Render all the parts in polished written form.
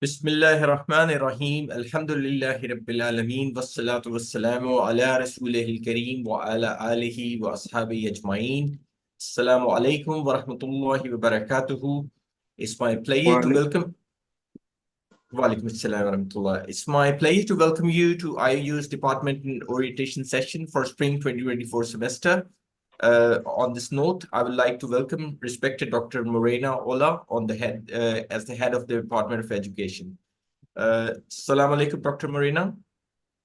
Bismillahirrahmanirrahim. Alhamdulillahi Rabbil Alameen. Wassalatu wassalamu ala Rasulihil Kareem wa ala alihi wa ashabihi ajma'een. Assalamu alaikum wa rahmatullahi wa barakatuhu. It's my pleasure to Well, welcome. Wa alaikum assalam wa rahmatullah. It's my pleasure to welcome you to IU's Department in Orientation session for Spring 2024 semester. On this note, I would like to welcome respected Dr. Morena Ola as the head of the Department of Education. Assalamu alaikum, Dr. Morena.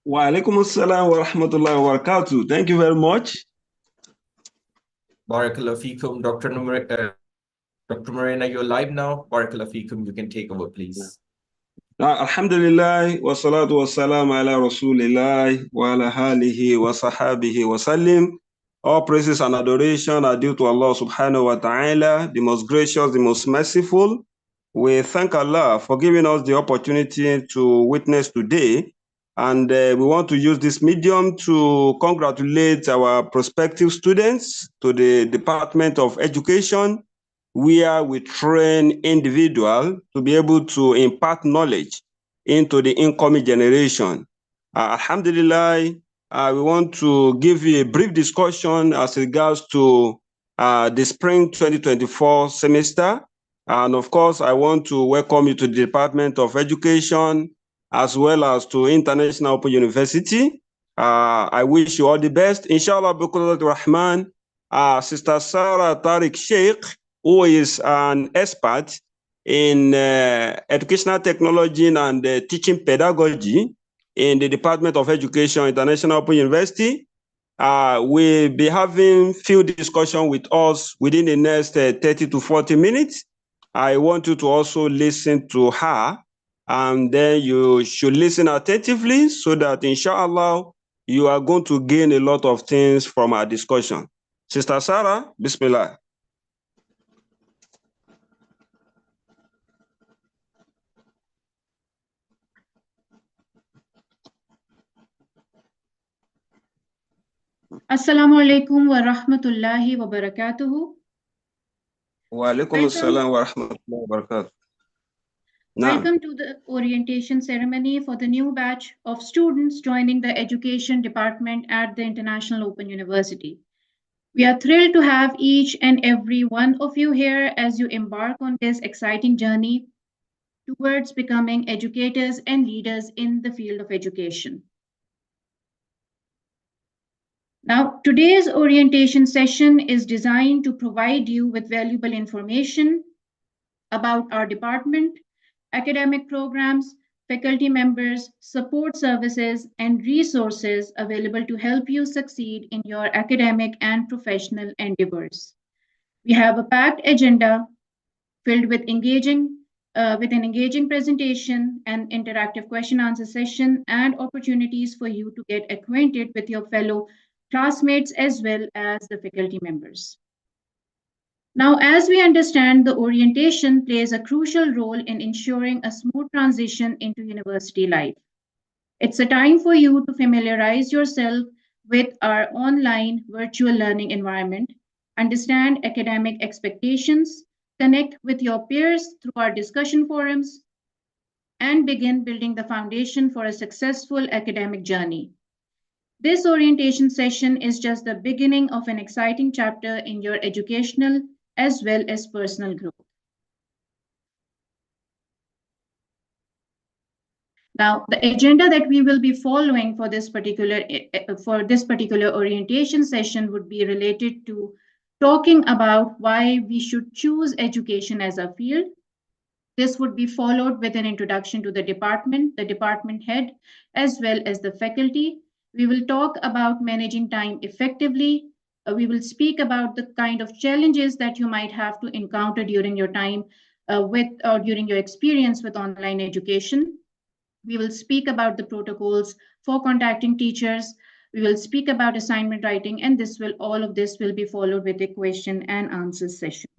wa alaikum assalam wa rahmatullahi wa barakatuh. Thank you very much. Barakallahu feekum, Dr. Morena, you're live now. Barakallahu feekum, you can take over, please. Alhamdulillah, wa salatu wa salam ala rasulillah wa ala alihi wa sahabihi wa sallim. All praises and adoration are due to Allah subhanahu wa ta'ala, the most gracious, the most merciful. We thank Allah for giving us the opportunity to witness today. And we want to use this medium to congratulate our prospective students to the Department of Education, where we train individuals to be able to impart knowledge into the incoming generation. Alhamdulillah, we want to give you a brief discussion as regards to the spring 2024 semester. And of course, I want to welcome you to the Department of Education, as well as to International Open University. I wish you all the best. Inshallah, Bukulat Rahman, Sister Sarah Tariq Sheikh, who is an expert in educational technology and teaching pedagogy in the Department of Education, International Open University, will be having few discussion with us within the next 30 to 40 minutes. I want you to also listen to her, and then you should listen attentively so that inshallah, you are going to gain a lot of things from our discussion. Sister Sarah, Bismillah. Assalamu alaikum wa rahmatullahi wa barakatuhu. Wa alaikum assalam wa rahmatullahi wa barakatuh. Welcome to the orientation ceremony for the new batch of students joining the education department at the International Open University. We are thrilled to have each and every one of you here as you embark on this exciting journey towards becoming educators and leaders in the field of education. Now, today's orientation session is designed to provide you with valuable information about our department, academic programs, faculty members, support services, and resources available to help you succeed in your academic and professional endeavors. We have a packed agenda filled with an engaging presentation, an interactive question-answer session, and opportunities for you to get acquainted with your fellow classmates as well as the faculty members. Now, as we understand, the orientation plays a crucial role in ensuring a smooth transition into university life. It's a time for you to familiarize yourself with our online virtual learning environment, understand academic expectations, connect with your peers through our discussion forums, and begin building the foundation for a successful academic journey. This orientation session is just the beginning of an exciting chapter in your educational as well as personal growth. Now, the agenda that we will be following for this particular orientation session would be related to talking about why we should choose education as a field. This would be followed with an introduction to the department head, as well as the faculty. We will talk about managing time effectively. We will speak about the kind of challenges that you might have to encounter during your time during your experience with online education. We will speak about the protocols for contacting teachers. We will speak about assignment writing, and all of this will be followed with a question and answer session.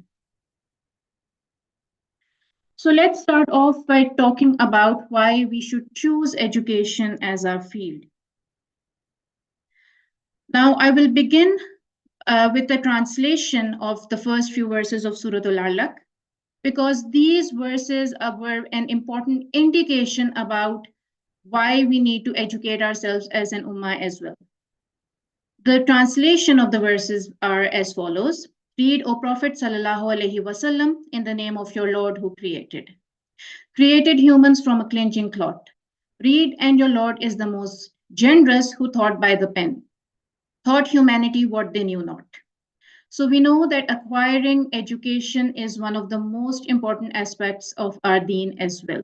So let's start off by talking about why we should choose education as our field. Now, I will begin with the translation of the first few verses of Surah Al-Alaq. because these verses were an important indication about why we need to educate ourselves as an ummah as well. The translation of the verses are as follows. Read, O Prophet sallallahu alaihi wasallam, in the name of your Lord who created humans from a clinging cloth. Read, and your Lord is the most generous who taught by the pen, taught humanity what they knew not. So we know that acquiring education is one of the most important aspects of our deen as well.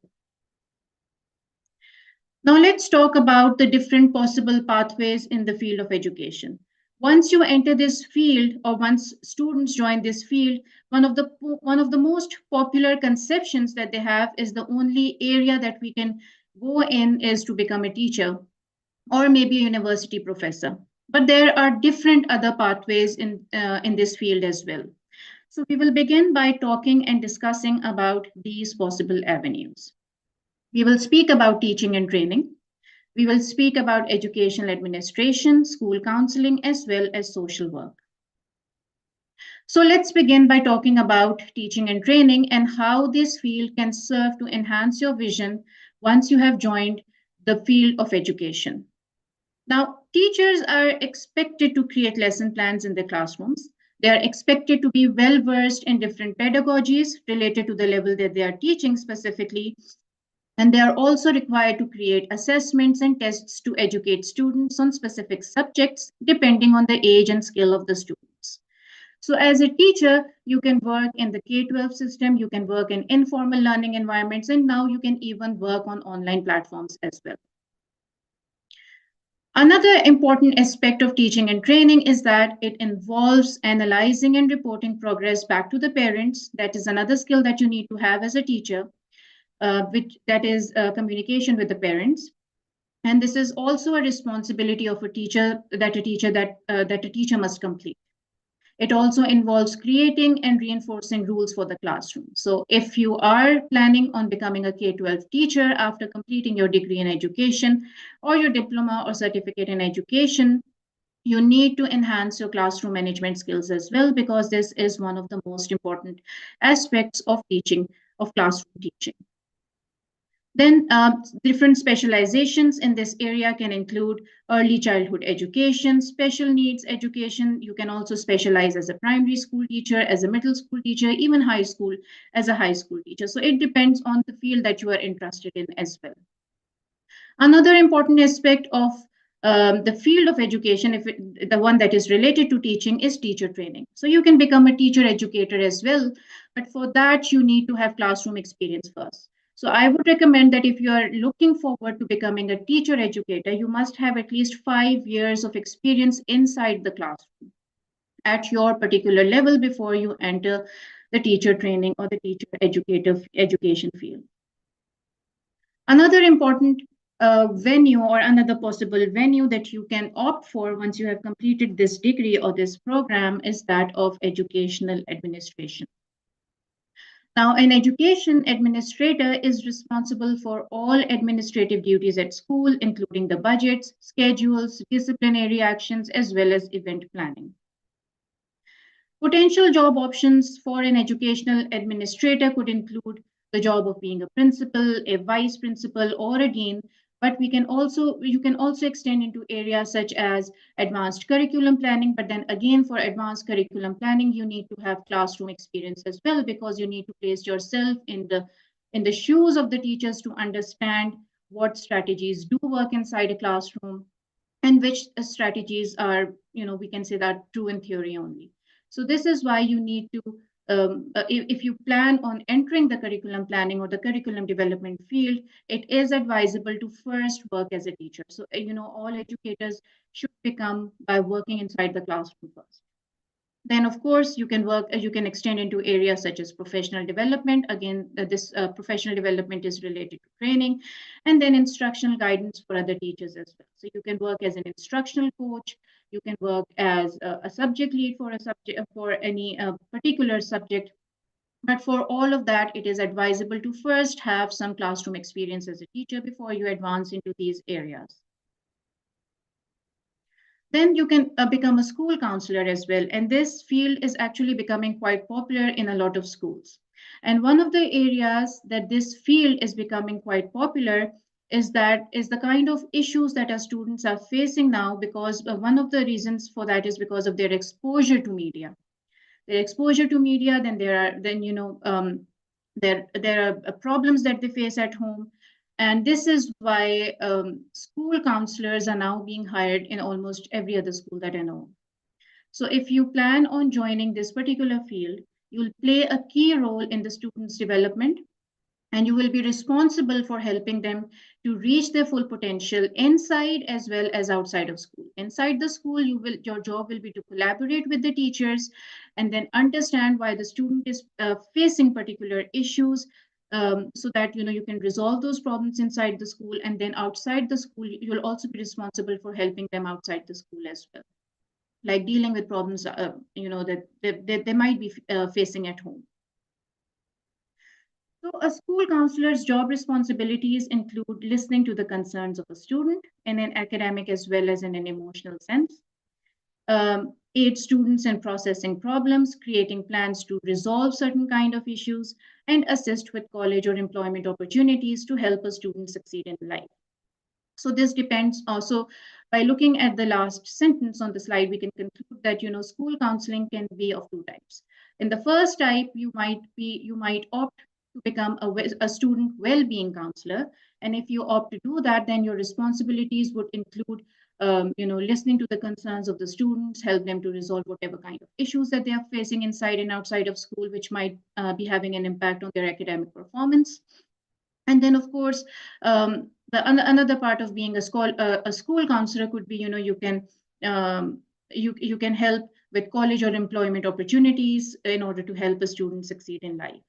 Now let's talk about the different possible pathways in the field of education. Once you enter this field, or once students join this field, one of the most popular conceptions that they have is the only area that we can go in is to become a teacher or maybe a university professor. But there are different other pathways in this field as well. So we will begin by talking and discussing about these possible avenues. We will speak about teaching and training. We will speak about educational administration, school counseling, as well as social work. So let's begin by talking about teaching and training and how this field can serve to enhance your vision once you have joined the field of education. Now, teachers are expected to create lesson plans in their classrooms. They are expected to be well-versed in different pedagogies related to the level that they are teaching specifically. And they are also required to create assessments and tests to educate students on specific subjects, depending on the age and skill of the students. So as a teacher, you can work in the K-12 system, you can work in informal learning environments, and now you can even work on online platforms as well. Another important aspect of teaching and training is that it involves analyzing and reporting progress back to the parents. That is another skill that you need to have as a teacher. That is communication with the parents, and this is also a responsibility of a teacher that a teacher must complete. It also involves creating and reinforcing rules for the classroom. So if you are planning on becoming a K-12 teacher after completing your degree in education or your diploma or certificate in education, you need to enhance your classroom management skills as well, because this is one of the most important aspects of teaching, of classroom teaching. Then different specializations in this area can include early childhood education, special needs education. You can also specialize as a primary school teacher, as a middle school teacher, even high school as a high school teacher. So it depends on the field that you are interested in as well. Another important aspect of the field of education, the one that is related to teaching, is teacher training. So you can become a teacher educator as well, but for that you need to have classroom experience first. So I would recommend that if you are looking forward to becoming a teacher educator, you must have at least 5 years of experience inside the classroom at your particular level before you enter the teacher training or the teacher education field. Another important venue, or another possible venue that you can opt for once you have completed this degree or this program, is that of educational administration. Now, an education administrator is responsible for all administrative duties at school, including the budgets, schedules, disciplinary actions, as well as event planning. Potential job options for an educational administrator could include the job of being a principal, a vice principal, or a dean, but you can also extend into areas such as advanced curriculum planning. But then again, for advanced curriculum planning, you need to have classroom experience as well, because you need to place yourself in the shoes of the teachers to understand what strategies do work inside a classroom and which strategies are, we can say that true in theory only. So this is why you need to, if you plan on entering the curriculum planning or the curriculum development field, it is advisable to first work as a teacher. So, all educators should become by working inside the classroom first. Then, of course, you can extend into areas such as professional development. Again, this professional development is related to training, and then instructional guidance for other teachers as well. So you can work as an instructional coach. You can work as a subject lead for any particular subject. But for all of that, it is advisable to first have some classroom experience as a teacher before you advance into these areas. Then you can become a school counselor as well. And this field is actually becoming quite popular in a lot of schools. And one of the areas that this field is becoming quite popular is the kind of issues that our students are facing now, because one of the reasons for that is because of their exposure to media. Their exposure to media, then there are problems that they face at home. And this is why school counselors are now being hired in almost every other school that I know. So if you plan on joining this particular field, you'll play a key role in the students' development, and you will be responsible for helping them to reach their full potential inside as well as outside of school. Inside the school, your job will be to collaborate with the teachers and then understand why the student is facing particular issues, so that you can resolve those problems inside the school. And then outside the school, you'll also be responsible for helping them outside the school as well, like dealing with problems that they might be facing at home. So a school counselor's job responsibilities include listening to the concerns of a student in an academic as well as in an emotional sense, aid students in processing problems, creating plans to resolve certain kind of issues, and assist with college or employment opportunities to help a student succeed in life. So this depends also. By looking at the last sentence on the slide, we can conclude that school counseling can be of two types. In the first type, you might opt to become a student well-being counselor. And if you opt to do that, then your responsibilities would include listening to the concerns of the students, help them to resolve whatever kind of issues that they are facing inside and outside of school, which might be having an impact on their academic performance. And then, of course, another part of being a school counselor could be, you can help with college or employment opportunities in order to help a student succeed in life.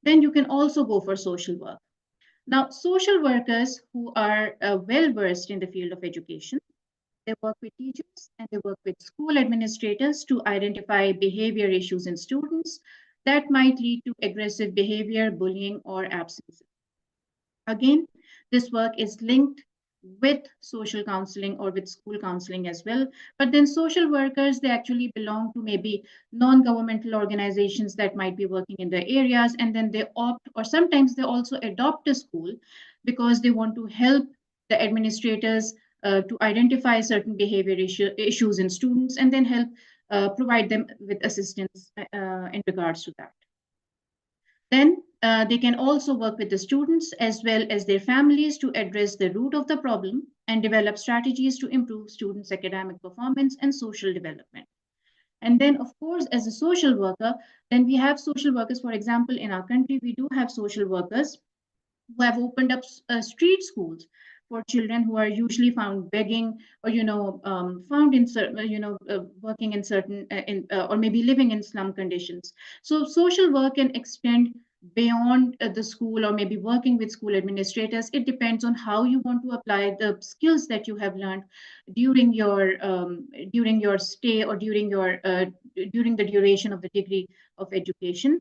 Then you can also go for social work. Now, social workers who are well-versed in the field of education, they work with teachers and they work with school administrators to identify behavior issues in students that might lead to aggressive behavior, bullying, or absences. Again, this work is linked with social counseling or with school counseling as well. But then social workers, they actually belong to maybe non-governmental organizations that might be working in the areas, and then they opt, or sometimes they also adopt a school because they want to help the administrators to identify certain behavior issues in students, and then help provide them with assistance in regards to that. Then they can also work with the students as well as their families to address the root of the problem and develop strategies to improve students' academic performance and social development. And then, of course, as a social worker, then we have social workers. For example, in our country, we do have social workers who have opened up street schools for children who are usually found begging, or found in certain, working in certain or maybe living in slum conditions. So social work can extend beyond the school, or maybe working with school administrators. It depends on how you want to apply the skills that you have learned during your stay, or during the duration of the degree of education.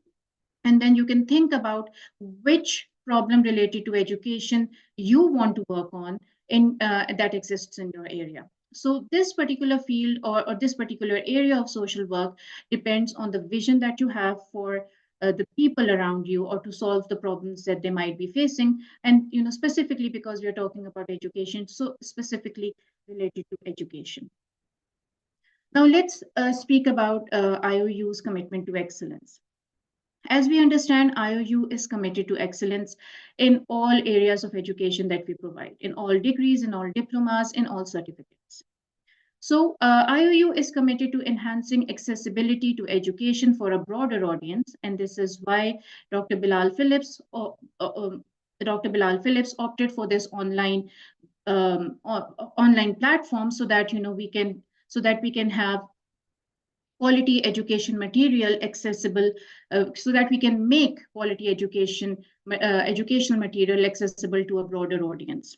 And then you can think about which problem related to education you want to work on that exists in your area. So this particular field, or this particular area of social work, depends on the vision that you have for the people around you, or to solve the problems that they might be facing. And specifically because we're talking about education, so specifically related to education. Now let's speak about IOU's commitment to excellence. As we understand, IOU is committed to excellence in all areas of education that we provide, in all degrees, in all diplomas, in all certificates. So IOU is committed to enhancing accessibility to education for a broader audience, and this is why Dr. Bilal Phillips opted for this online platform, so that we can have quality education material accessible, so that we can make quality educational material accessible to a broader audience.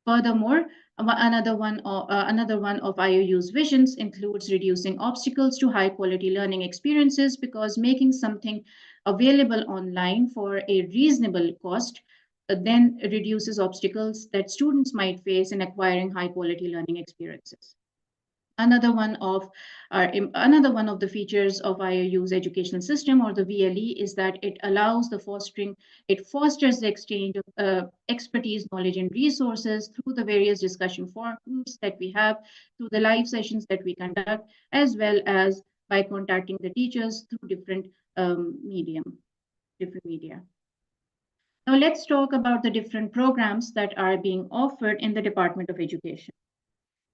Furthermore, another one of IOU's visions includes reducing obstacles to high quality learning experiences, because making something available online for a reasonable cost then reduces obstacles that students might face in acquiring high quality learning experiences. Another one of the features of IOU's educational system, or the VLE, is that it fosters the exchange of expertise, knowledge, and resources through the various discussion forums that we have, through the live sessions that we conduct, as well as by contacting the teachers through different media. Now let's talk about the different programs that are being offered in the Department of Education.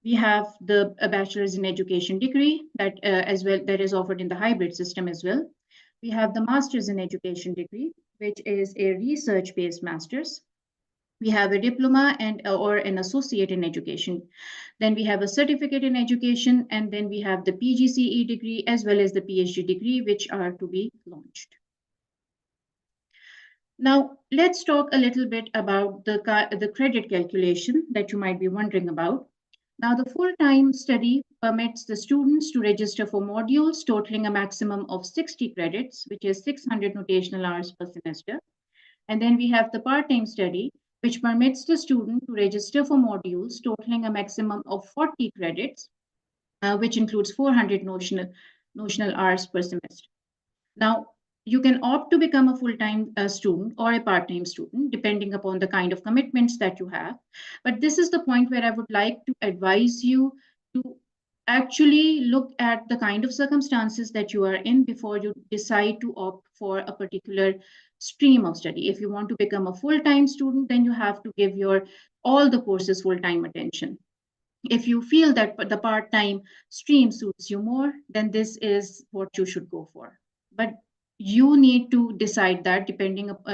We have the Bachelor's in Education degree that that is offered in the hybrid system as well. We have the Master's in Education degree, which is a research-based master's. We have a diploma or an associate in education. Then we have a certificate in education, and then we have the PGCE degree as well as the PhD degree, which are to be launched. Now, let's talk a little bit about the credit calculation that you might be wondering about. Now, the full-time study permits the students to register for modules totaling a maximum of 60 credits, which is 600 notational hours per semester. And then we have the part-time study, which permits the student to register for modules totaling a maximum of 40 credits, which includes 400 notional hours per semester. Now, you can opt to become a full-time student or a part-time student, depending upon the kind of commitments that you have. But this is the point where I would like to advise you to actually look at the kind of circumstances that you are in before you decide to opt for a particular stream of study. If you want to become a full-time student, then you have to give all the courses full-time attention. If you feel that the part-time stream suits you more, then this is what you should go for. But you need to decide that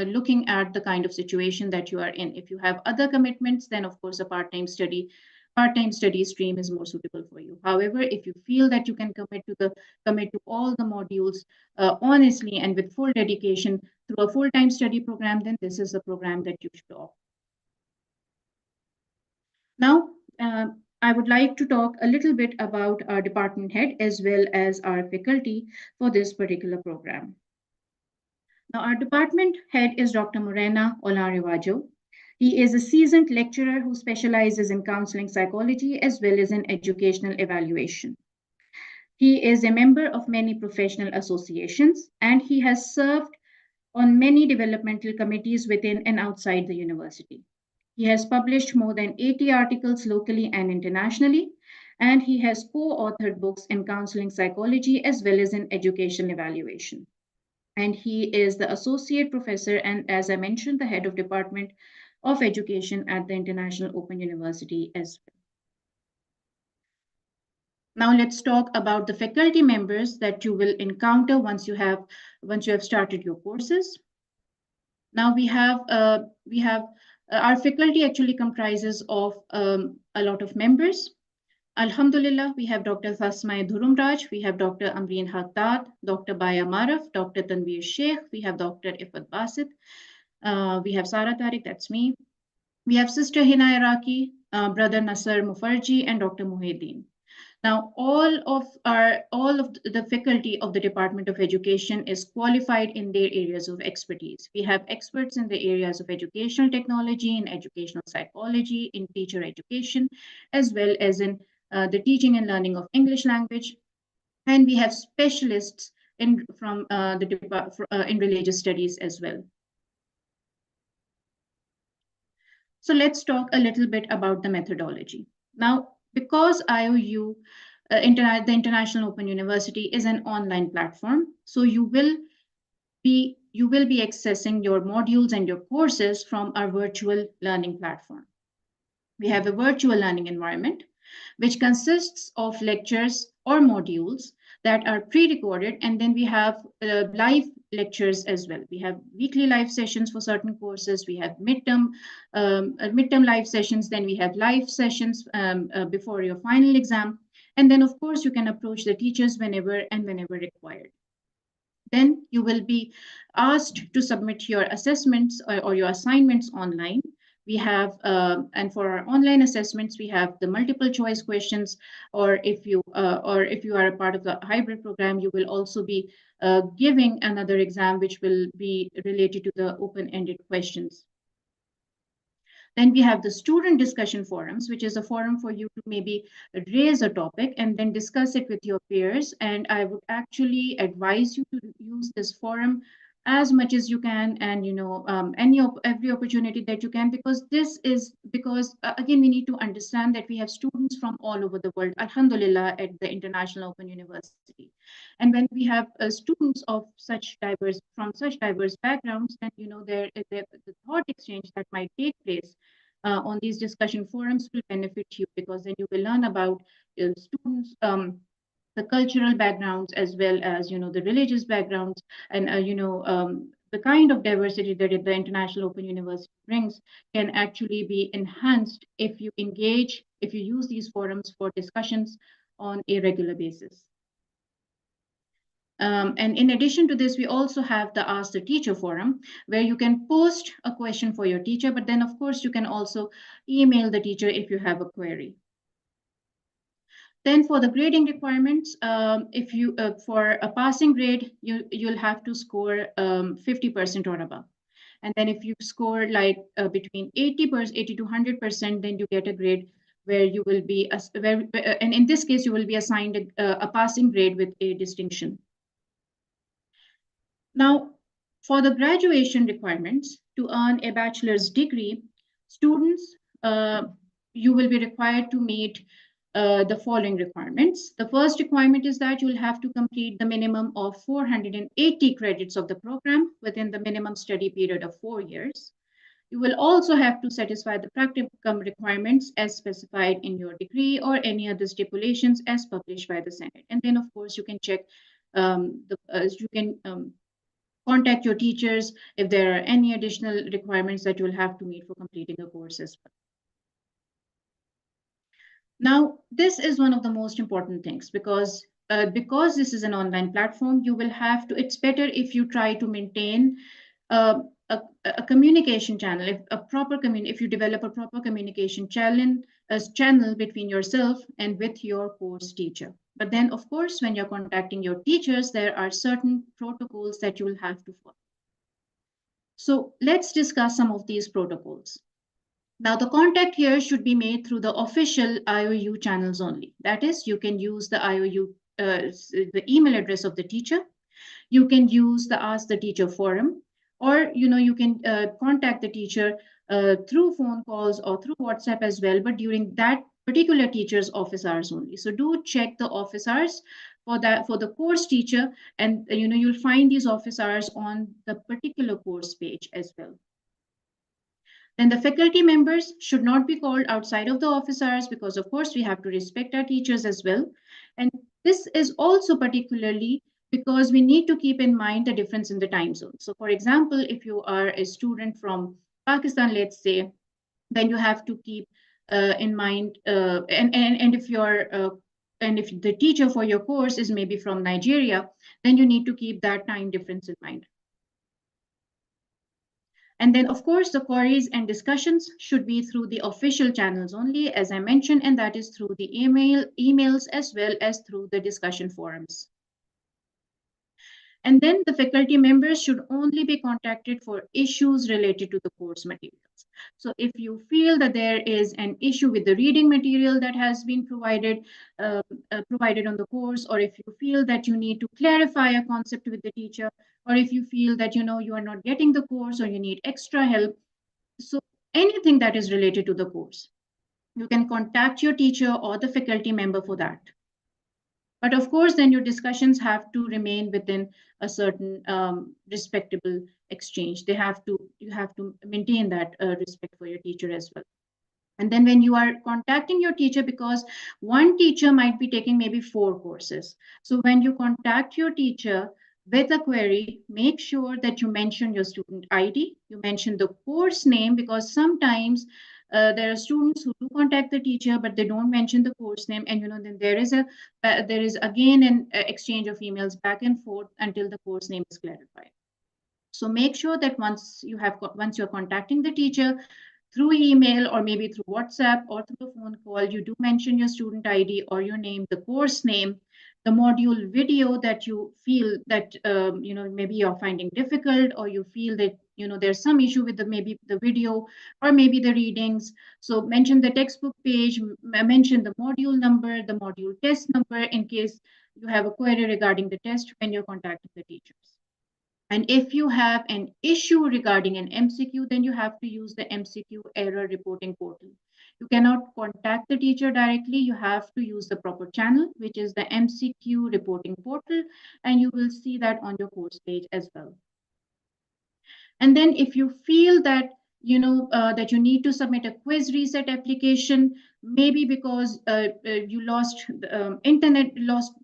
looking at the kind of situation that you are in. If you have other commitments, then of course a part-time study stream is more suitable for you. However, if you feel that you can commit to all the modules honestly and with full dedication through a full-time study program, then this is the program that you should opt. Now, I would like to talk a little bit about our department head as well as our faculty for this particular program. Now, our department head is Dr. Morena Olarivajo. He is a seasoned lecturer who specializes in counseling psychology as well as in educational evaluation. He is a member of many professional associations, and he has served on many developmental committees within and outside the university. He has published more than 80 articles locally and internationally, and he has co-authored books in counseling psychology as well as in education evaluation. And he is the associate professor and, as I mentioned, the head of Department of Education at the International Open University as well. Now let's talk about the faculty members that you will encounter once you have started your courses. Now we have our faculty actually comprises of a lot of members. Alhamdulillah, we have Dr. Thasmai Dhurumraj, we have Dr. Amreen Haddad, Dr. Baya Maraf, Dr. Tanveer Sheikh, we have Dr. Ifat Basit, we have Sara Tariq, that's me. We have Sister Hina Iraqi, Brother Nasser Mufarji, and Dr. Muhyiddin. Now, all of the faculty of the Department of Education is qualified in their areas of expertise. We have experts in the areas of educational technology, in educational psychology, in teacher education, as well as in the teaching and learning of English language. And we have specialists in religious studies as well. So let's talk a little bit about the methodology. Now, because IOU, the International Open University, is an online platform, so you will be accessing your modules and your courses from our virtual learning platform. We have a virtual learning environment, which consists of lectures or modules that are pre-recorded, and then we have live lectures as well. We have weekly live sessions for certain courses. We have midterm live sessions. Then we have live sessions before your final exam. And then, of course, you can approach the teachers whenever required. Then you will be asked to submit your assessments or your assignments online. We have, and for our online assessments, we have the multiple choice questions, or if you are a part of the hybrid program, you will also be giving another exam which will be related to the open-ended questions. Then we have the student discussion forums, which is a forum for you to maybe raise a topic and then discuss it with your peers. And I would actually advise you to use this forum as much as you can, and every opportunity that you can, because again, we need to understand that we have students from all over the world, alhamdulillah, at the International Open University. And when we have students of such diverse backgrounds, then the thought exchange that might take place on these discussion forums will benefit you, because then you will learn about students, the cultural backgrounds, as well as the religious backgrounds, and the kind of diversity that the International Open University brings can actually be enhanced if you use these forums for discussions on a regular basis. And in addition to this, we also have the Ask the Teacher forum, where you can post a question for your teacher, but then of course you can also email the teacher if you have a query. Then for the grading requirements, if you for a passing grade, you'll have to score 50% or above. And then if you score like between 80 to 100%, then you get a grade where you will be, and in this case, you will be assigned a passing grade with a distinction. Now, for the graduation requirements, to earn a bachelor's degree, students, you will be required to meet the following requirements. The first requirement is that you'll have to complete the minimum of 480 credits of the program within the minimum study period of 4 years. You will also have to satisfy the practicum requirements as specified in your degree or any other stipulations as published by the Senate. And then, of course, you can check, contact your teachers if there are any additional requirements that you'll have to meet for completing a course as well. Now, this is one of the most important things, because this is an online platform, you will have to, it's better if you try to maintain a communication channel, if you develop a proper communication channel between yourself and with your course teacher. But then, of course, when you're contacting your teachers, there are certain protocols that you will have to follow. So let's discuss some of these protocols. Now, the contact here should be made through the official IOU channels only. That is, you can use the IOU, the email address of the teacher. You can use the Ask the Teacher forum, or you can contact the teacher through phone calls or through WhatsApp as well, but during that particular teacher's office hours only. So do check the office hours for the course teacher, and you'll find these office hours on the particular course page as well. Then the faculty members should not be called outside of the office hours, because of course we have to respect our teachers as well. And this is also particularly because we need to keep in mind the difference in the time zone. So for example, if you are a student from Pakistan, let's say, then you have to keep in mind, and if the teacher for your course is maybe from Nigeria, then you need to keep that time difference in mind. And then, of course, the queries and discussions should be through the official channels only, as I mentioned, and that is through the emails as well as through the discussion forums. And then the faculty members should only be contacted for issues related to the course materials. So if you feel that there is an issue with the reading material that has been provided on the course, or if you feel that you need to clarify a concept with the teacher, or if you feel that you are not getting the course or you need extra help, so anything that is related to the course, you can contact your teacher or the faculty member for that. But of course, then your discussions have to remain within a certain respectable exchange. You have to maintain that respect for your teacher as well. And then when you are contacting your teacher, because one teacher might be taking maybe 4 courses. So when you contact your teacher with a query, make sure that you mention your student ID, you mention the course name, because sometimes there are students who do contact the teacher, but they don't mention the course name, and then there is again an exchange of emails back and forth until the course name is clarified. So make sure that once you're contacting the teacher through email or maybe through WhatsApp or through a phone call, you do mention your student ID or your name, the course name, the module video that you feel that maybe you're finding difficult, or you feel that there's some issue with maybe the video or maybe the readings. So mention the textbook page, mention the module number, the module test number, in case you have a query regarding the test when you're contacting the teachers. And if you have an issue regarding an MCQ, then you have to use the MCQ error reporting portal. You cannot contact the teacher directly. You have to use the proper channel, which is the MCQ reporting portal, and you will see that on your course page as well. And then if you feel that that you need to submit a quiz reset application, maybe because you lost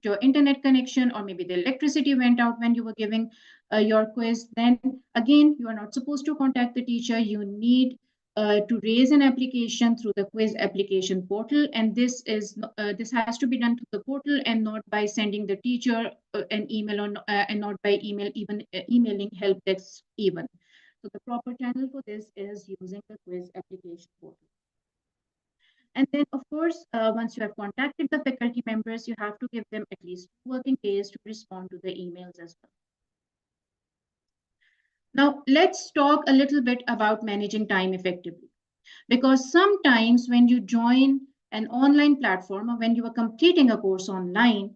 your internet connection, or maybe the electricity went out when you were giving your quiz, then again, you are not supposed to contact the teacher. You need to raise an application through the quiz application portal, and this has to be done through the portal and not by sending the teacher an email and not by emailing help desk even. So the proper channel for this is using the quiz application portal. And then, of course, once you have contacted the faculty members, you have to give them at least 2 working days to respond to the emails as well. Now, let's talk a little bit about managing time effectively, because sometimes when you join an online platform or when you are completing a course online,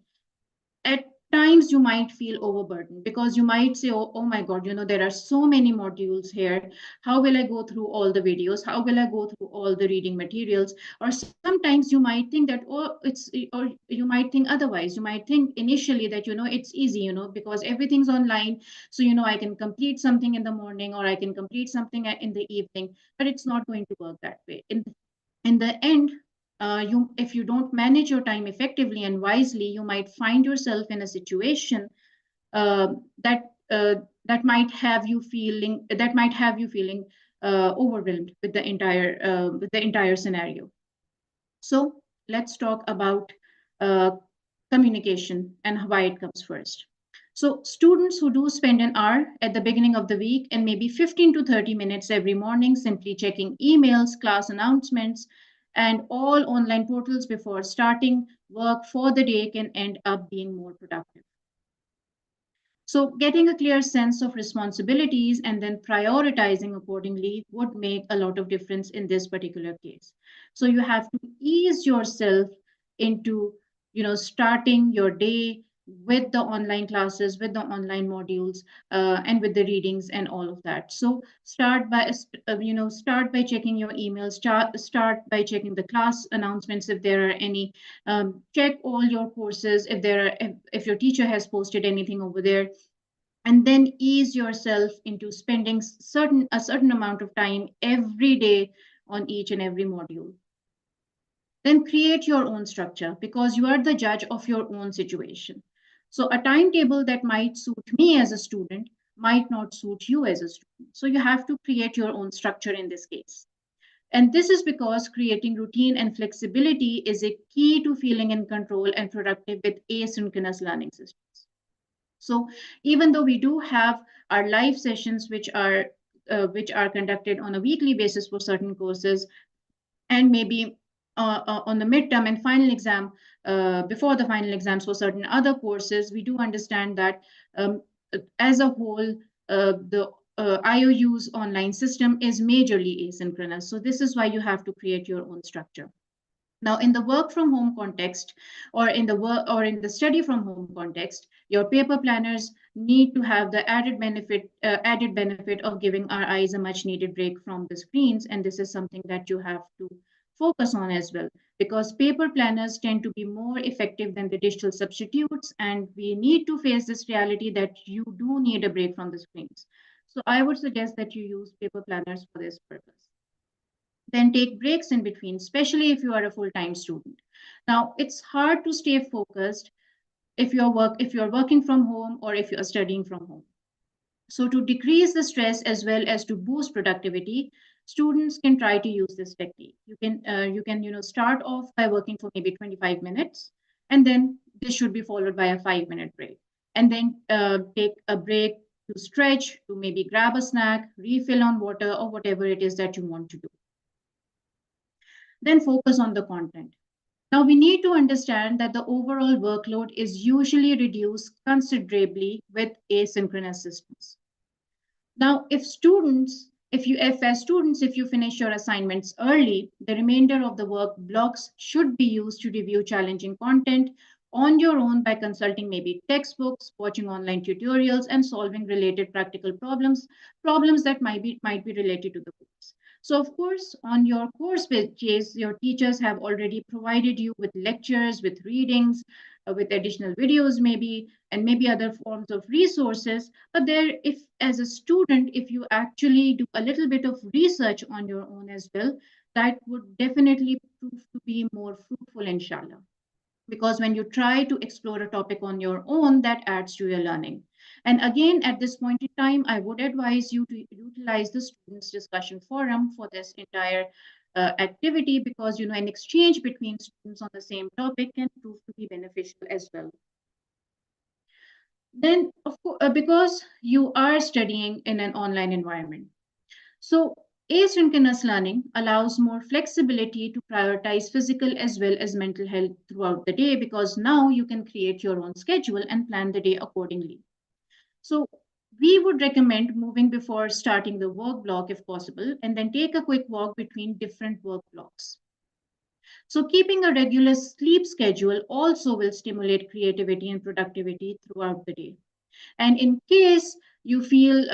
at times you might feel overburdened, because you might say, oh my God, there are so many modules here. How will I go through all the videos? How will I go through all the reading materials? Or sometimes you might think that, or you might think otherwise. You might think initially that, it's easy, because everything's online. So, I can complete something in the morning, or I can complete something in the evening, but it's not going to work that way. In the end, if you don't manage your time effectively and wisely, you might find yourself in a situation that might have you feeling overwhelmed with the entire scenario. So let's talk about communication and why it comes first. So students who do spend an hour at the beginning of the week and maybe 15 to 30 minutes every morning simply checking emails, class announcements, and all online portals before starting work for the day can end up being more productive. So getting a clear sense of responsibilities and then prioritizing accordingly would make a lot of difference in this particular case. So you have to ease yourself into, starting your day with the online classes, with the online modules, and with the readings and all of that. So start by checking your emails, start by checking the class announcements if there are any, check all your courses if your teacher has posted anything over there, and then ease yourself into spending a certain amount of time every day on each and every module. Then create your own structure, because you are the judge of your own situation. So a timetable that might suit me as a student might not suit you as a student. So you have to create your own structure in this case. And this is because creating routine and flexibility is a key to feeling in control and productive with asynchronous learning systems. So even though we do have our live sessions, which are conducted on a weekly basis for certain courses, and maybe on the midterm and final exam, before the final exams for certain other courses, we do understand that as a whole, the IOU's online system is majorly asynchronous. So this is why you have to create your own structure. Now, in the work from home context, or in the study from home context, your paper planners need to have the added benefit of giving our eyes a much needed break from the screens. And this is something that you have to focus on as well, because paper planners tend to be more effective than the digital substitutes. And we need to face this reality that you do need a break from the screens. So I would suggest that you use paper planners for this purpose. Then take breaks in between, especially if you are a full-time student. Now, it's hard to stay focused if you're working from home or if you're studying from home. So to decrease the stress as well as to boost productivity, students can try to use this technique. You can start off by working for maybe 25 minutes, and then this should be followed by a 5-minute break. And then take a break to stretch, to maybe grab a snack, refill on water, or whatever it is that you want to do. Then focus on the content. Now, we need to understand that the overall workload is usually reduced considerably with asynchronous systems. Now, if you finish your assignments early, the remainder of the work blocks should be used to review challenging content on your own by consulting maybe textbooks, watching online tutorials, and solving related practical problems that might be related to the course. So, of course, on your course pages, your teachers have already provided you with lectures, with readings, with additional videos, maybe, and maybe other forms of resources. But there, if as a student, if you actually do a little bit of research on your own as well, that would definitely prove to be more fruitful, inshallah. Because when you try to explore a topic on your own, that adds to your learning. And again, at this point in time, I would advise you to utilize the students discussion forum for this entire activity, because an exchange between students on the same topic can prove to be beneficial as well. Then, of course, because you are studying in an online environment, so asynchronous learning allows more flexibility to prioritize physical as well as mental health throughout the day, because now you can create your own schedule and plan the day accordingly. So we would recommend moving before starting the work block if possible, and then take a quick walk between different work blocks. So keeping a regular sleep schedule also will stimulate creativity and productivity throughout the day. And in case you feel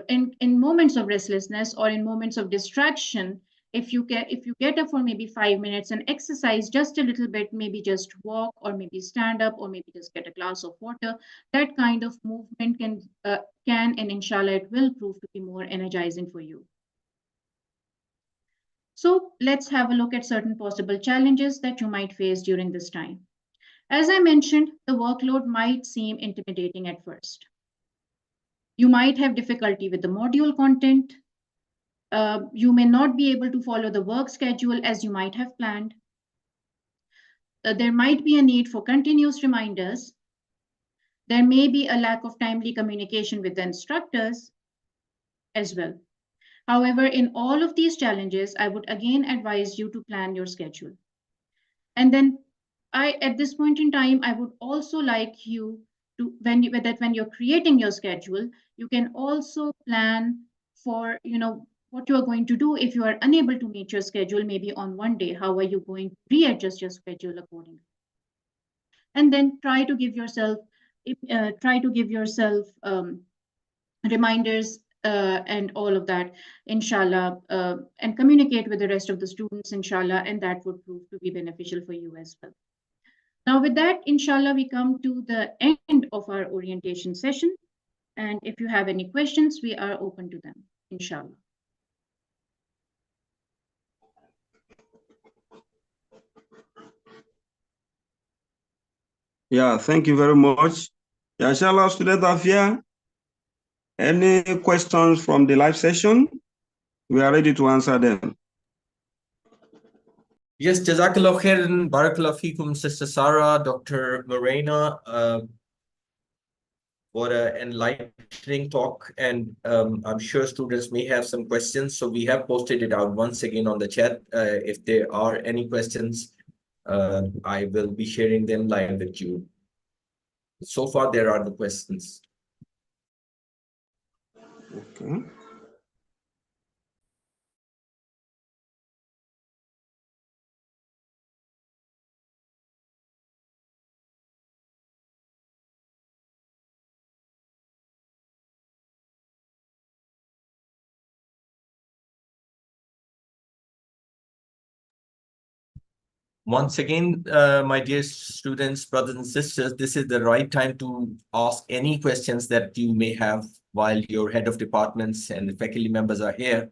in moments of restlessness or in moments of distraction, if you get up for maybe 5 minutes and exercise just a little bit, maybe just walk or maybe stand up or maybe just get a glass of water, that kind of movement can and inshallah it will prove to be more energizing for you. So let's have a look at certain possible challenges that you might face during this time. As I mentioned, the workload might seem intimidating at first. You might have difficulty with the module content. You may not be able to follow the work schedule as you might have planned. There might be a need for continuous reminders. There may be a lack of timely communication with the instructors as well. However, in all of these challenges, I would again advise you to plan your schedule. And then at this point in time, I would also like you to, when you're creating your schedule, you can also plan for, what you are going to do if you are unable to meet your schedule, maybe on one day, how are you going to readjust your schedule accordingly? And then try to give yourself reminders and all of that, inshallah, and communicate with the rest of the students, inshallah, and that would prove to be beneficial for you as well. Now, with that, inshallah, we come to the end of our orientation session. And if you have any questions, we are open to them, inshallah. Yeah, thank you very much. Yeah, inshallah, student Afia, any questions from the live session? We are ready to answer them. Yes, Jazakallah khairan, Barakallah fikum, Sister Sarah, Dr. Morena. What an enlightening talk, and I'm sure students may have some questions. So we have posted it out once again on the chat. If there are any questions, I will be sharing them live with you. So far, there are the questions. Okay. Once again, my dear students, brothers and sisters, this is the right time to ask any questions that you may have while your head of departments and the faculty members are here.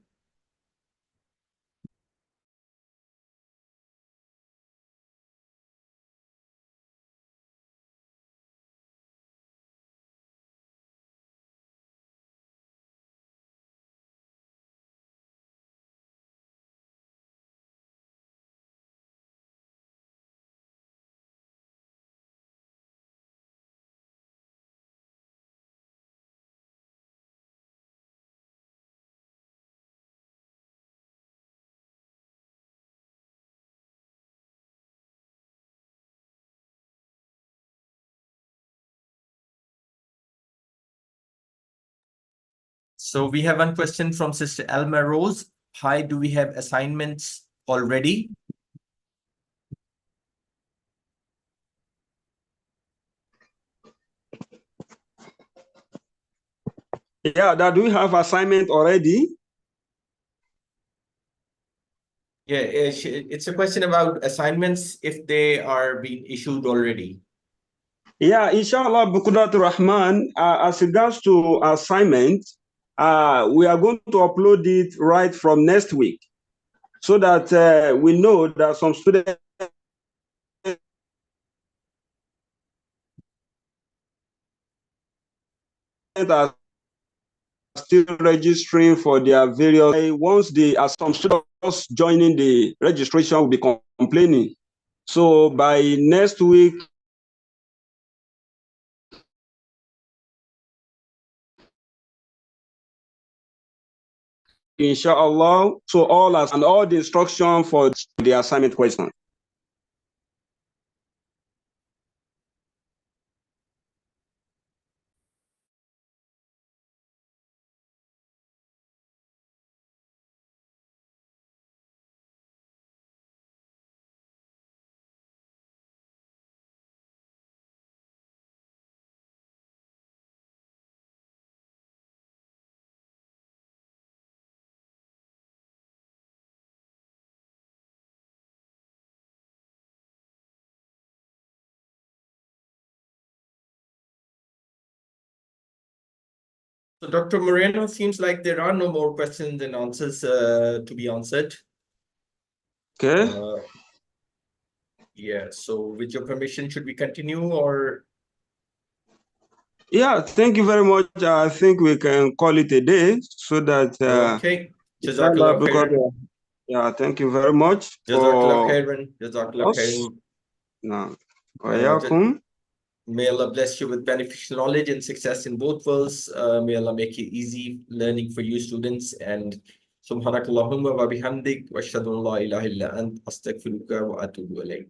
So we have one question from Sister Alma Rose. Hi, do we have assignments already? Yeah, that we have assignment already. Yeah, it's a question about assignments if they are being issued already. Yeah, inshallah, Bukudat Rahman, as regards to assignment, we are going to upload it right from next week so that we know that some students are still registering for their various. Once some students joining the registration will be complaining. So by next week, inshallah, so all the instruction for the assignment question. So Dr. Moreno, seems like there are no more questions and answers to be answered. Okay. Yeah, so with your permission, should we continue or? Yeah, thank you very much. I think we can call it a day so that Okay. Jazakallah khairan. yeah, thank you very much. Jazakallah khairan. Jazakallah khairan. No. May Allah bless you with beneficial knowledge and success in both worlds. May Allah make it easy learning for you students. And subhanakallahumma wa bihamdik wa ashhadu an la ilaha illa ant astaghfiruka wa atubu ilayk.